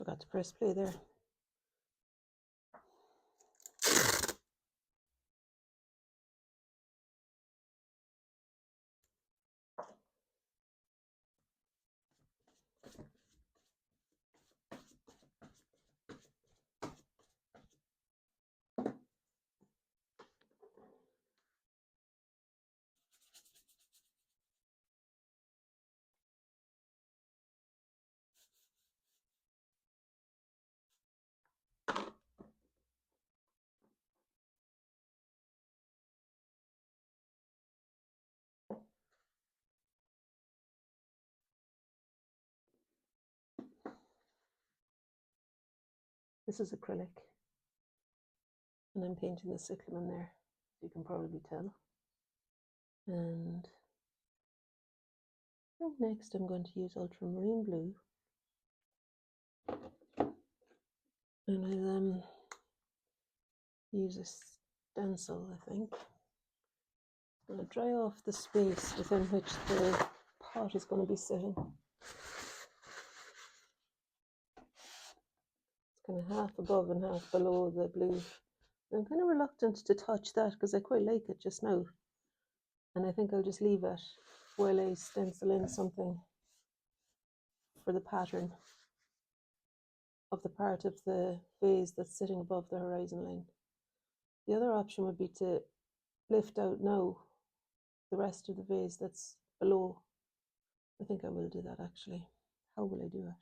Forgot to press play there. This is acrylic, and I'm painting the cyclamen there, you can probably tell. And next I'm going to use ultramarine blue, and I'll use a stencil, I think. I'm going to dry off the space within which the pot is going to be sitting. It's kind of half above and half below the blue. I'm kind of reluctant to touch that because I quite like it just now, and I think I'll just leave it while I stencil in something for the pattern of the part of the vase that's sitting above the horizon line. The other option would be to lift out now the rest of the vase that's below. I think I will do that actually. How will I do it?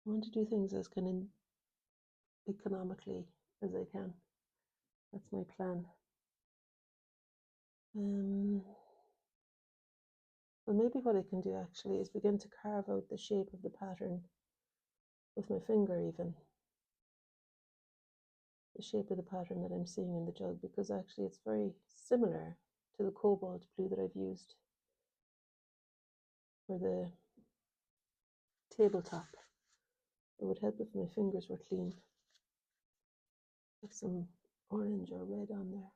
I want to do things as kind of economically as I can. That's my plan. Well, maybe what I can do actually is begin to carve out the shape of the pattern with my finger, even the shape of the pattern that I'm seeing in the jug, because actually it's very similar to the cobalt blue that I've used for the tabletop. It would help if my fingers were clean, with some orange or red on there.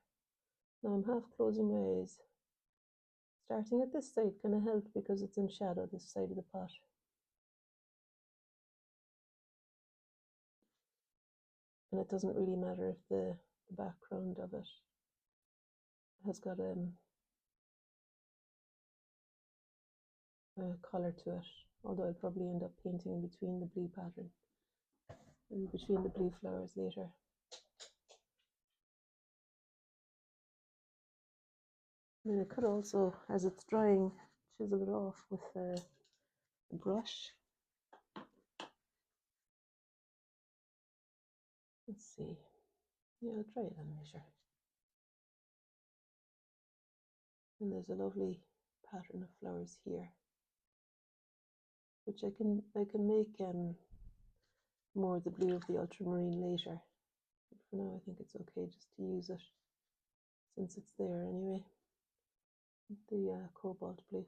Now I'm half closing my eyes. Starting at this side kind of helped because it's in shadow, this side of the pot. And it doesn't really matter if the background of it has got a colour to it, although I'll probably end up painting in between the blue pattern, in between the blue flowers later. And I could also, as it's drying, chisel it off with a brush. Let's see. Yeah, I'll try it and measure. And there's a lovely pattern of flowers here, which I can make more the blue of the ultramarine later. But for now, I think it's okay just to use it since it's there anyway. The cobalt blue.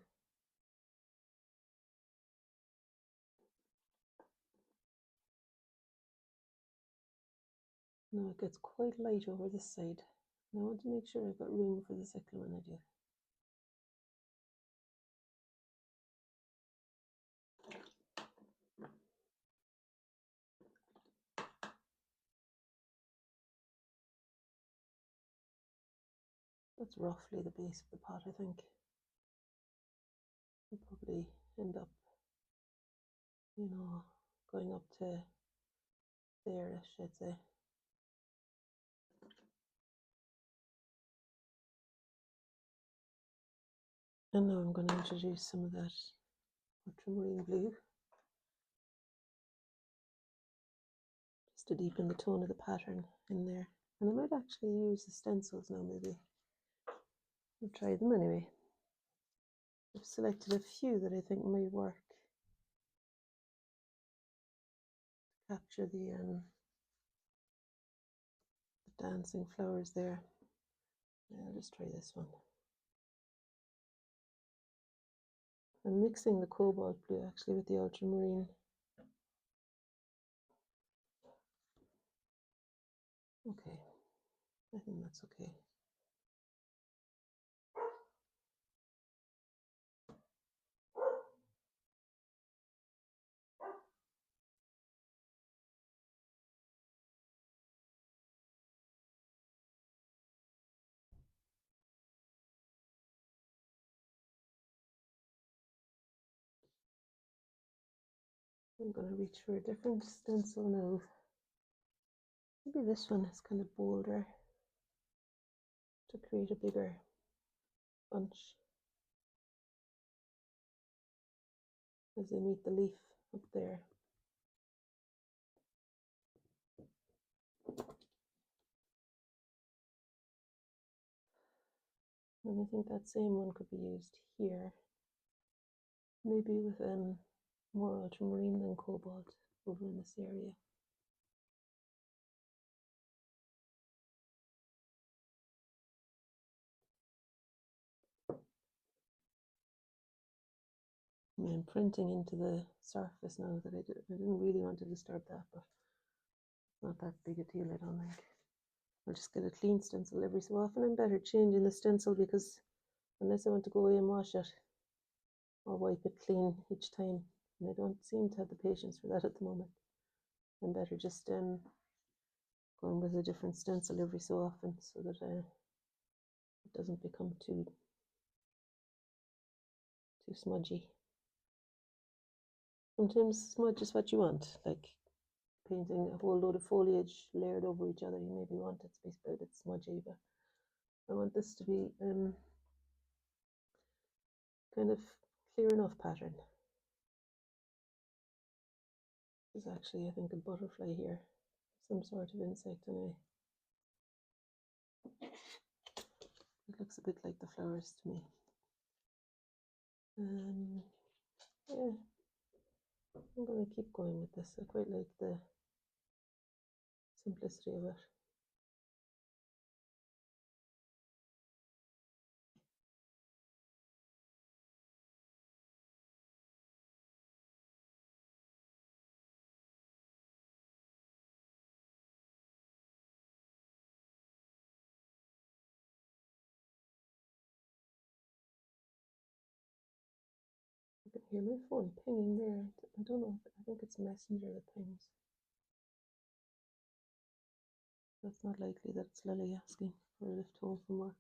Now it gets quite light over this side. And I want to make sure I've got room for the cyclamen I do. That's roughly the base of the pot, I think. I'll probably end up, going up to there-ish, I'd say. And now I'm going to introduce some of that ultramarine blue, just to deepen the tone of the pattern in there. And I might actually use the stencils now, maybe. I'll try them anyway. I've selected a few that I think may work to capture the dancing flowers there. Yeah, I'll just try this one. I'm mixing the cobalt blue actually with the ultramarine. Okay, I think that's okay. I'm going to reach for a different stencil now. Maybe this one is kind of bolder to create a bigger bunch as they meet the leaf up there. And I think that same one could be used here, maybe with more ultramarine than cobalt over in this area. I'm printing into the surface now that I didn't really want to disturb that, but it's not that big a deal, I don't think. I'll just get a clean stencil every so often. I'm better changing the stencil because unless I want to go away and wash it or wipe it clean each time, and I don't seem to have the patience for that at the moment. I'm better just going with a different stencil every so often so that it doesn't become too smudgy. Sometimes smudge is what you want, like painting a whole load of foliage layered over each other. You maybe want it to be a bit smudgy, but I want this to be kind of clear enough pattern. There's actually, I think, a butterfly here, some sort of insect, and it looks a bit like the flowers to me. Yeah, I'm going to keep going with this. I quite like the simplicity of it. I can hear my phone pinging there. I don't know. I think it's Messenger that pings. That's not likely that it's Lily asking for a lift home from work.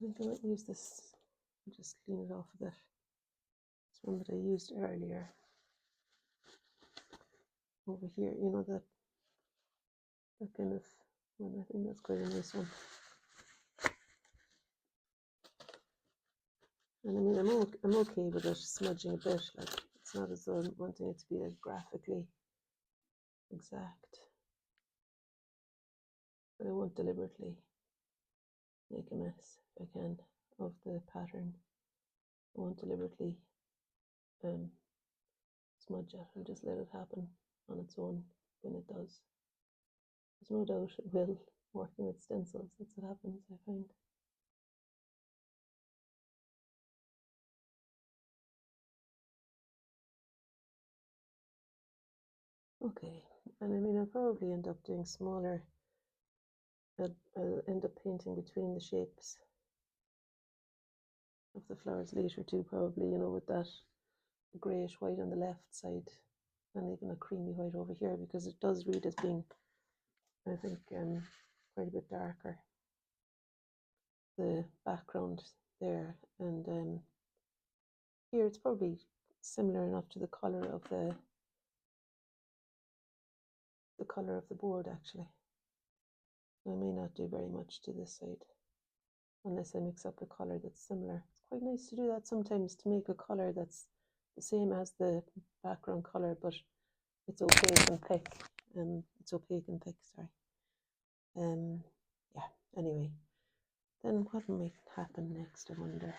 I think I might use this. I'll just clean it off a bit. It's one that I used earlier. Over here, you know, that kind of one. I think that's quite a nice one. And I mean, I'm okay with it smudging a bit. Like, it's not as though I'm wanting it to be like graphically exact, but I won't deliberately make a mess if I can of the pattern. I won't deliberately smudge it. I'll just let it happen on its own when it does. There's no doubt it will, working with stencils. That's what happens, I find. Okay, and I mean, I'll probably end up doing smaller. I'll end up painting between the shapes of the flowers later too, probably, you know, with that greyish white on the left side and even a creamy white over here, because it does read as being, I think, quite a bit darker, the background there, and here it's probably similar enough to the color of the board actually. I may not do very much to this side unless I mix up a color that's similar. It's quite nice to do that sometimes, to make a color that's the same as the background color, but it's opaque and thick. It's opaque and thick, sorry. Yeah, anyway. Then what might happen next, I wonder.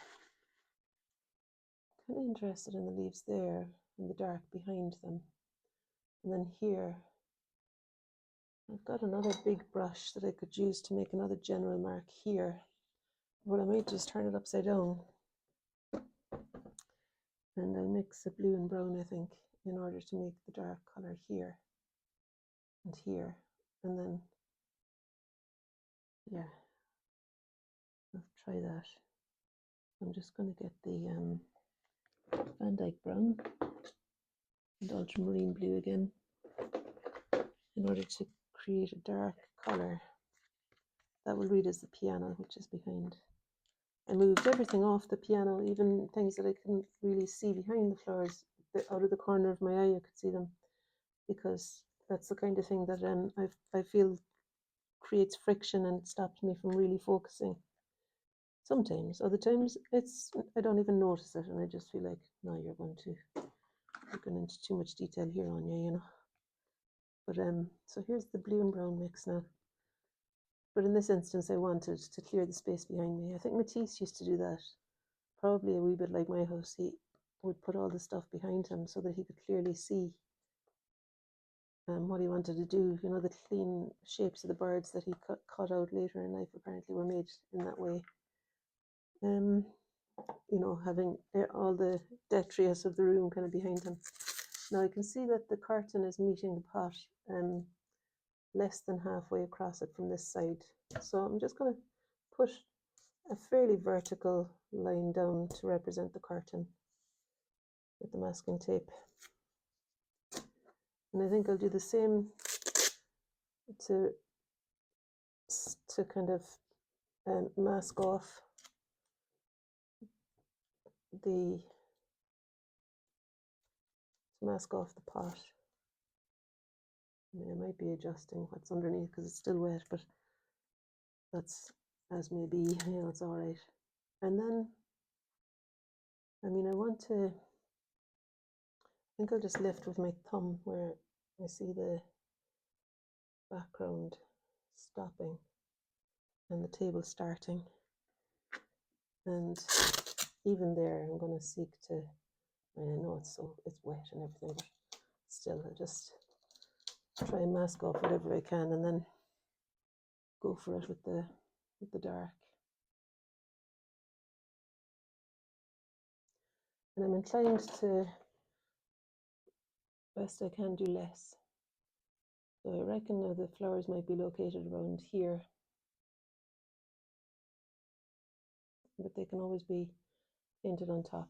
I'm kind of interested in the leaves there and the dark behind them. And then here, I've got another big brush that I could use to make another general mark here. But I might just turn it upside down. And I'll mix a blue and brown, I think, in order to make the dark color here and here. And then, yeah, I'll try that. I'm just going to get the Van Dyke brown and ultramarine blue again in order to create a dark color that will read as the piano, which is behind. I moved everything off the piano, even things that I couldn't really see behind the flowers. Out of the corner of my eye, I could see them, because that's the kind of thing that I feel creates friction and stops me from really focusing. Sometimes, other times I don't even notice it, and I just feel like, no, you're going into too much detail here on you, you know. But so here's the blue and brown mix now. But in this instance, I wanted to clear the space behind me. I think Matisse used to do that, probably a wee bit like my house. He would put all the stuff behind him so that he could clearly see what he wanted to do. You know, the clean shapes of the birds that he cut out later in life apparently were made in that way. You know, having all the detritus of the room kind of behind him. Now I can see that the curtain is meeting the pot less than halfway across it from this side. So I'm just going to put a fairly vertical line down to represent the curtain with the masking tape. And I think I'll do the same to kind of mask off the pot. I mean, I might be adjusting what's underneath because it's still wet, but that's as may be, you know, it's all right. And then, I mean, I think I'll just lift with my thumb where I see the background stopping and the table starting. And even there, I'm going to seek to, I mean, I know it's wet and everything, but still, I'll just try and mask off whatever I can, and then go for it with the dark. And I'm inclined to, best I can, do less. So I reckon now the flowers might be located around here, but they can always be painted on top.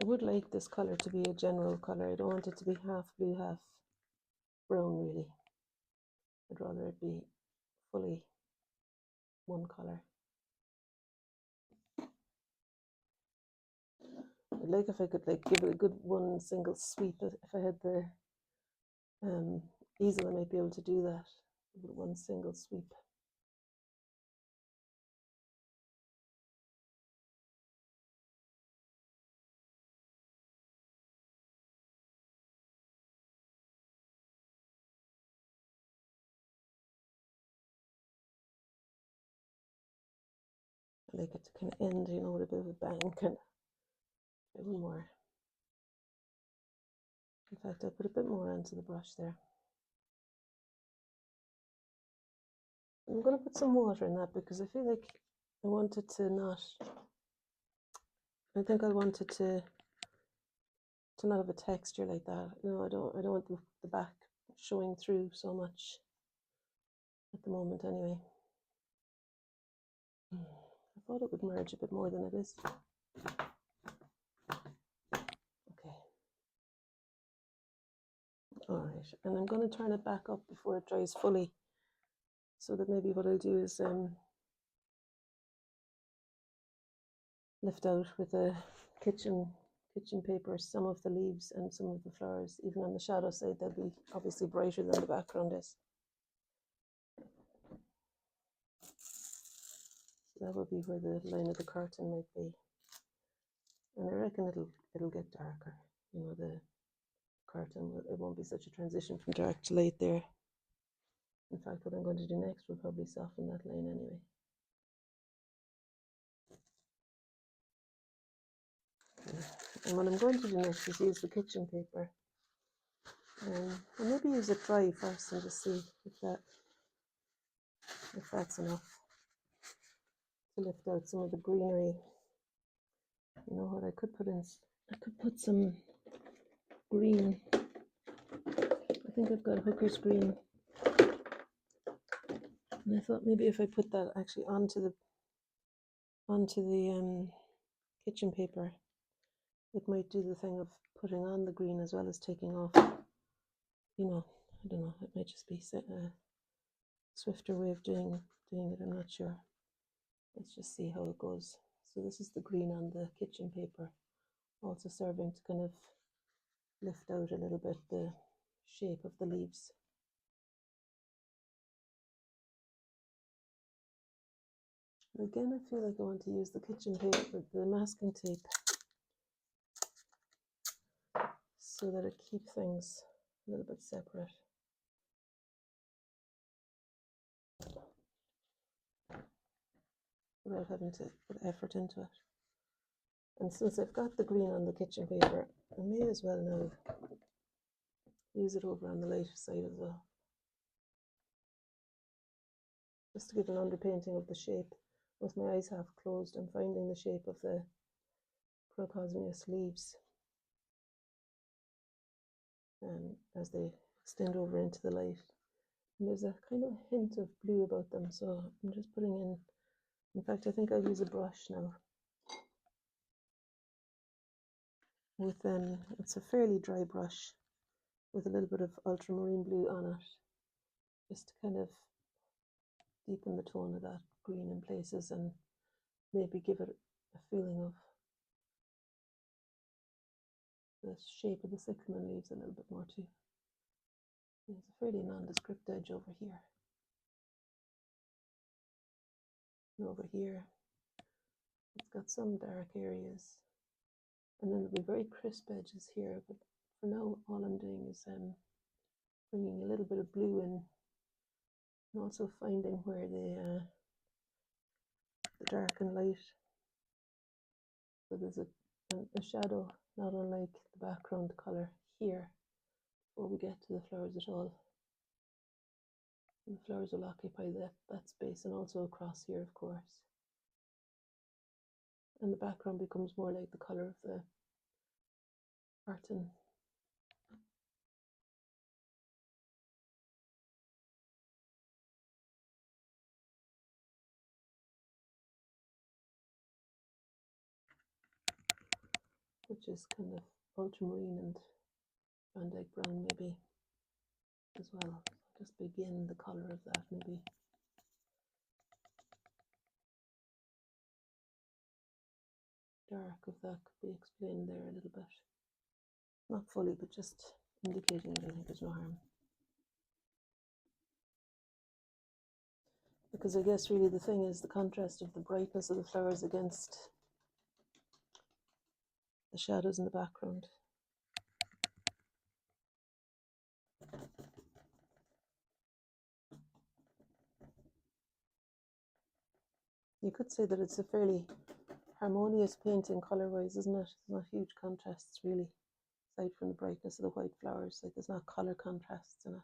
I would like this colour to be a general colour. I don't want it to be half blue, half brown, really. I'd rather it be fully one colour. I'd like if I could give it a good one single sweep. If I had the easel, I might be able to do that. Give it one single sweep. I like it to kind of end, you know, with a bit of a bang, kind of. One more. In fact, I put a bit more onto the brush there. I'm going to put some water in that because I feel like I wanted to not. I think I wanted to not have a texture like that. You know, I don't want the back showing through so much at the moment. Anyway, I thought it would merge a bit more than it is. Okay. All right, and I'm going to turn it back up before it dries fully, so that maybe what I'll do is lift out with a kitchen paper some of the leaves and some of the flowers. Even on the shadow side, they'll be obviously brighter than the background is. So that will be where the line of the curtain might be, and I reckon it'll get darker. You know, the curtain, it won't be such a transition from dark to light there. In fact, what I'm going to do next will probably soften that line anyway. Okay. And what I'm going to do next is use the kitchen paper, and maybe use it dry first and just see if that's enough to lift out some of the greenery. You know what I could put in? I could put some green. I think I've got hooker's green, and I thought maybe if I put that actually onto the kitchen paper, it might do the thing of putting on the green as well as taking off. You know, I don't know. It might just be swifter way of doing it, I'm not sure. Let's just see how it goes. So this is the green on the kitchen paper, also serving to kind of lift out a little bit the shape of the leaves. Again, I feel like I want to use the kitchen paper, the masking tape, so that it keeps things a little bit separate. Without having to put effort into it. And since I've got the green on the kitchen paper, I may as well now use it over on the lighter side as well. Just to give an underpainting of the shape. With my eyes half closed, I'm finding the shape of the Crocosmius leaves. And as they extend over into the light. And there's a kind of hint of blue about them, so I'm just putting in fact, I think I'll use a brush now. With it's a fairly dry brush with a little bit of ultramarine blue on it, just to kind of deepen the tone of that green in places and maybe give it a feeling of the shape of the cyclamen leaves a little bit more too. There's a fairly nondescript edge over here. And over here, it's got some dark areas. And then there'll be very crisp edges here, but for now, all I'm doing is bringing a little bit of blue in, and also finding where the dark and light. So there's a shadow, not unlike the background color here, before we get to the flowers at all. And the flowers will occupy that space, and also across here, of course. And the background becomes more like the color of the curtain. Which is kind of ultramarine and Van Dyke brown maybe as well. Just begin the color of that maybe. Dark of that could be explained there a little bit. Not fully, but just indicating it. I think there's no harm. Because I guess really the thing is the contrast of the brightness of the flowers against the shadows in the background. You could say that it's a fairly harmonious painting color-wise, isn't it? There's not huge contrasts really, aside from the brightness of the white flowers. Like there's not color contrasts in it.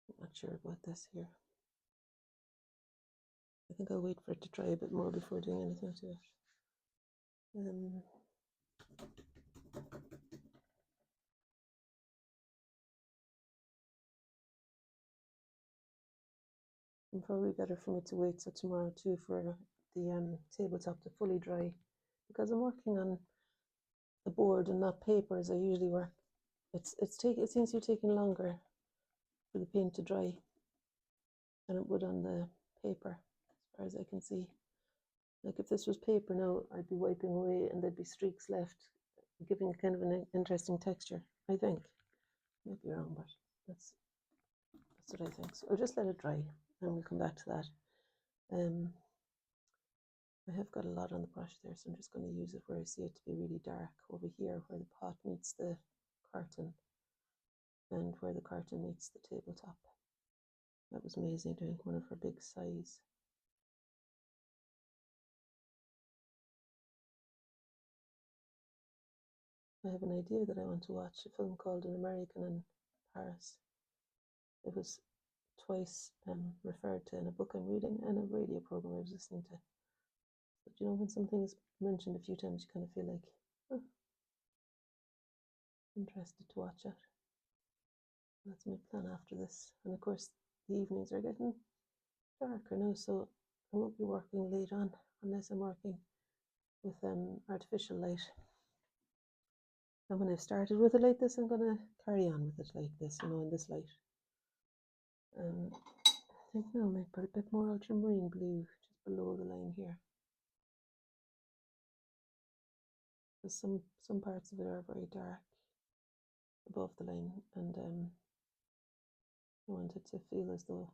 I'm not sure about this here. I think I'll wait for it to dry a bit more before doing anything to it. And probably better for me to wait till tomorrow too for the tabletop to fully dry, because I'm working on a board and not paper as I usually work. It seems to be taking longer for the paint to dry than it would on the paper, as far as I can see. Like if this was paper now, I'd be wiping away and there'd be streaks left, giving kind of an interesting texture, I think. Might be wrong, but that's what I think. So I'll just let it dry and we'll come back to that. I have got a lot on the brush there, so I'm just going to use it where I see it to be really dark, over here where the pot meets the curtain and where the curtain meets the tabletop. That was Maisie doing one of her big sighs. I have an idea that I want to watch a film called An American in Paris. It was twice referred to in a book I'm reading and a radio program I was listening to. But you know, when something is mentioned a few times, you kind of feel like, oh, interested to watch it. That's my plan after this. And of course, the evenings are getting darker now, so I won't be working late on unless I'm working with artificial light. And when I've started with it like this, I'm going to carry on with it like this, in this light. I think now I might put a bit more ultramarine blue just below the line here. Because some parts of it are very dark above the line, and I want it to feel as though,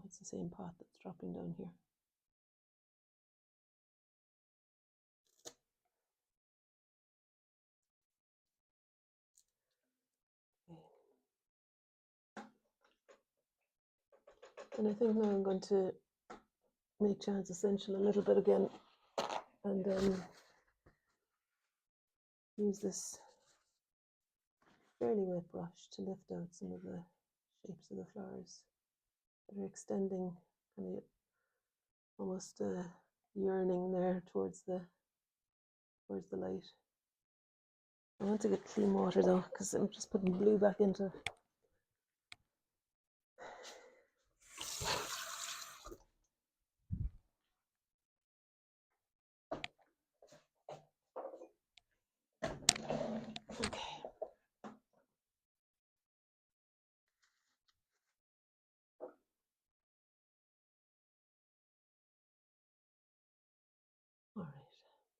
it's the same pot that's dropping down here. And I think now I'm going to make Chance Essential a little bit again, and use this fairly wet brush to lift out some of the shapes of the flowers that are extending, kind of almost yearning there towards the light. I want to get clean water though, because I'm just putting blue back into. Okay. All right.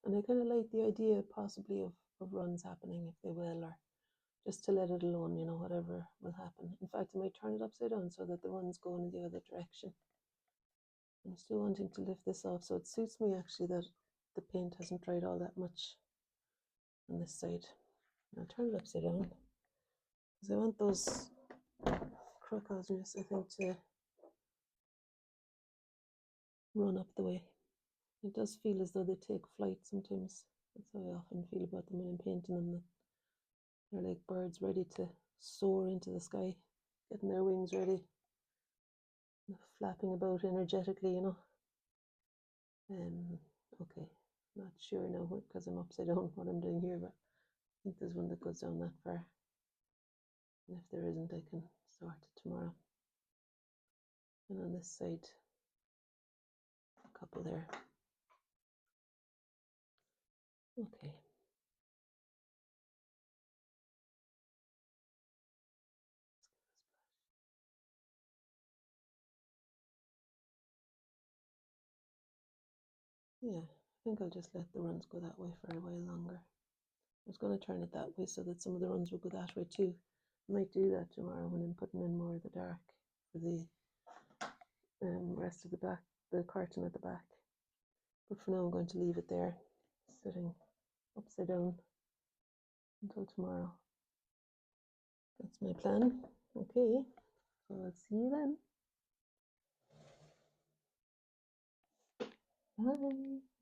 And I kind of like the idea possibly of runs happening, if they will, or just to let it alone, whatever will happen. In fact, I might turn it upside down so that the runs go in the other direction. I'm still wanting to lift this off, so it suits me actually that the paint hasn't dried all that much on this side. I'll turn it upside down because I want those crocosmias, I think, to run up the way. It does feel as though they take flight sometimes. That's how I often feel about them when I'm painting them, that they're like birds ready to soar into the sky, getting their wings ready, flapping about energetically, Okay, not sure now because I'm upside down what I'm doing here, but I think there's one that goes down that far. And if there isn't, I can start it tomorrow. And on this side, a couple there. Okay. Yeah, I think I'll just let the runs go that way for a while longer. I was going to turn it that way so that some of the runs will go that way too. I might do that tomorrow when I'm putting in more of the dark for the rest of the back, the curtain at the back. But for now I'm going to leave it there, sitting upside down until tomorrow. That's my plan. Okay, so I'll see you then. Bye.